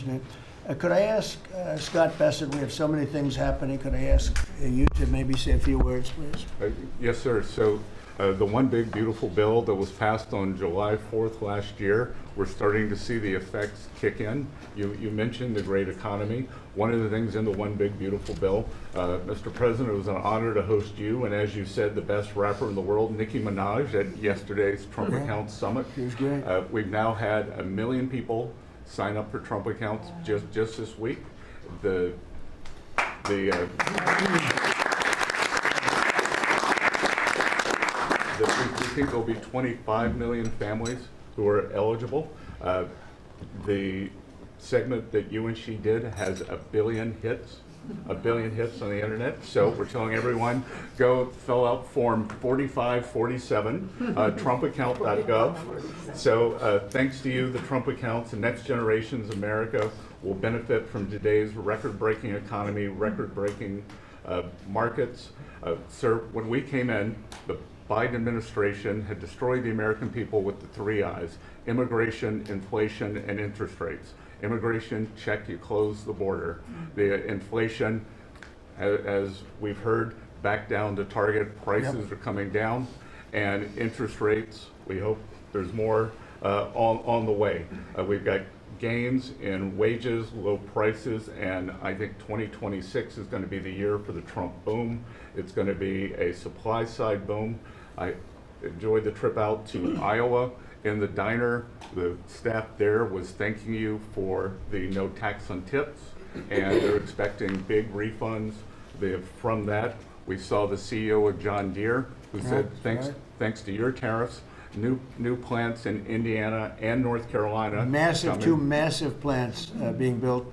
unfortunate. Could I ask Scott Bessent, we have so many things happening, could I ask you to maybe say a few words, please? Yes, sir. So the one big beautiful bill that was passed on July 4th last year, we're starting to see the effects kick in. You mentioned the great economy. One of the things in the one big beautiful bill, Mr. President, it was an honor to host you, and as you said, the best rapper in the world, Nicki Minaj, at yesterday's Trump Accounts Summit. She was great. We've now had 1 million people sign up for Trump accounts just this week. We think there'll be 25 million families who are eligible. The segment that you and she did has 1 billion hits. 1 billion hits on the internet. So we're telling everyone, go fill out form 4547, trumpaccount.gov. So thanks to you, the Trump accounts, the next generation's America will benefit from today's record-breaking economy, record-breaking markets. Sir, when we came in, the Biden administration had destroyed the American people with the 3 I's: immigration, inflation, and interest rates. Immigration, check, you close the border. The inflation, as we've heard, back down to target. Prices are coming down. And interest rates, we hope there's more on the way. We've got gains in wages, low prices, and I think 2026 is going to be the year for the Trump boom. It's going to be a supply side boom. I enjoyed the trip out to Iowa. In the diner, the staff there was thanking you for the no tax on tips, and they're expecting big refunds from that. We saw the CEO of John Deere who said, thanks to your tariffs, new plants in Indiana and North Carolina. Two massive plants being built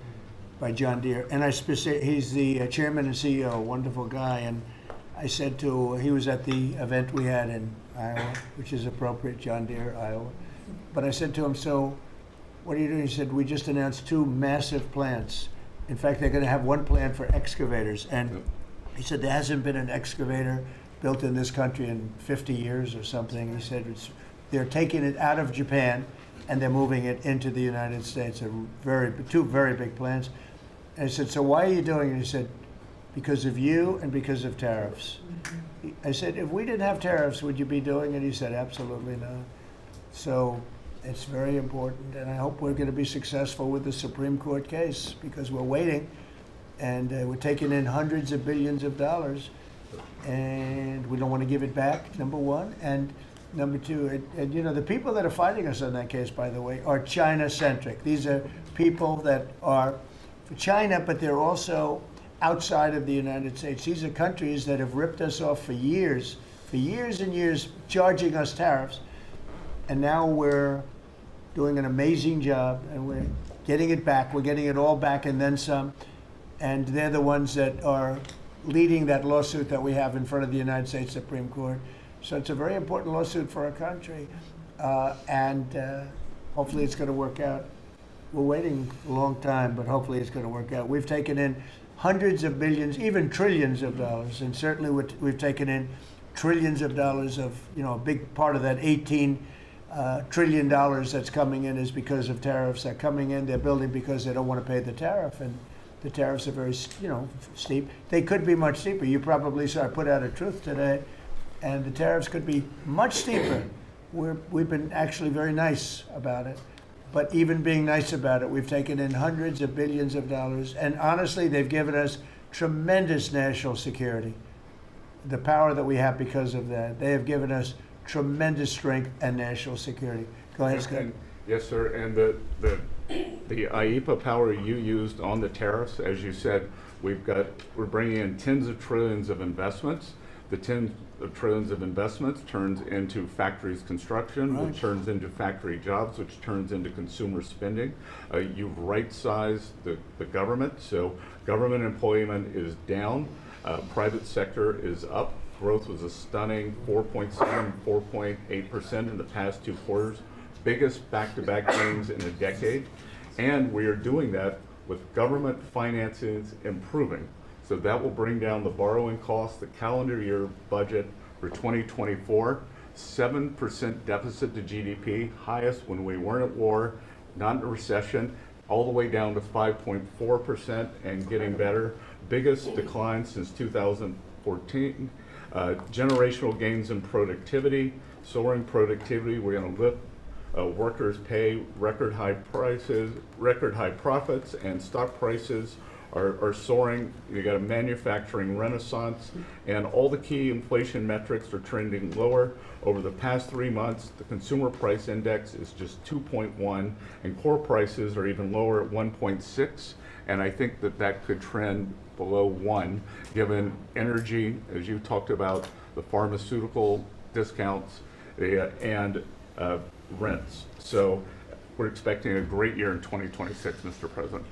by John Deere. And he's the chairman and CEO, wonderful guy. And I said he was at the event we had in Iowa, which is appropriate, John Deere, Iowa. But I said to him, so what are you doing? He said, we just announced 2 massive plants. In fact, they're going to have 1 plant for excavators. And he said, there hasn't been an excavator built in this country in 50 years or something. He said, they're taking it out of Japan and they're moving it into the United States. 2 very big plants. And I said, so why are you doing it? He said, because of you and because of tariffs. I said, if we didn't have tariffs, would you be doing it? He said, absolutely not. So it's very important, and I hope we're going to be successful with the Supreme Court case, because we're waiting, and we're taking in hundreds of billions of dollars, and we don't want to give it back, number one. And number two, and you know, the people that are fighting us on that case, by the way, are China-centric. These are people that are for China, but they're also outside of the United States. These are countries that have ripped us off for years and years, charging us tariffs. And now we're doing an amazing job, and we're getting it back. We're getting it all back and then some. And they're the ones that are leading that lawsuit that we have in front of the United States Supreme Court. So it's a very important lawsuit for our country. And hopefully it's going to work out. We're waiting a long time, but hopefully it's going to work out. We've taken in hundreds of billions, even trillions of dollars, and certainly we've taken in trillions of dollars of, you know, a big part of that $18 trillion that's coming in is because of tariffs. They're coming in, they're building because they don't want to pay the tariff, and the tariffs are very, you know, steep. They could be much steeper. You probably saw I put out a truth today, and the tariffs could be much steeper. We've been actually very nice about it. But even being nice about it, we've taken in hundreds of billions of dollars. And honestly, they've given us tremendous national security. The power that we have because of that. They have given us tremendous strength and national security. Go ahead, Scott. Yes, sir. And the IEPA power you used on the tariffs, as you said, we're bringing in tens of trillions of investments. The tens of trillions of investments turns into factories construction, which turns into factory jobs, which turns into consumer spending. You've right-sized the government, so government employment is down, private sector is up. Growth was a stunning 4.7, 4.8% in the past 2 quarters, biggest back-to-back gains in a decade. And we are doing that with government finances improving. So that will bring down the borrowing costs. The calendar year budget for 2024, 7% deficit to GDP, highest when we weren't at war, not in a recession. all the way down to 5.4% and getting better. Biggest decline since 2014. Generational gains in productivity, soaring productivity. We're going to lift workers' pay, record high prices, record high profits, and stock prices are soaring. You got a manufacturing renaissance, and all the key inflation metrics are trending lower. Over the past 3 months, the consumer price index is just 2.1, and core prices are even lower at 1.6. And I think that that could trend below 1, given energy, as you talked about, the pharmaceutical discounts, and rents. So we're expecting a great year in 2026, Mr. President.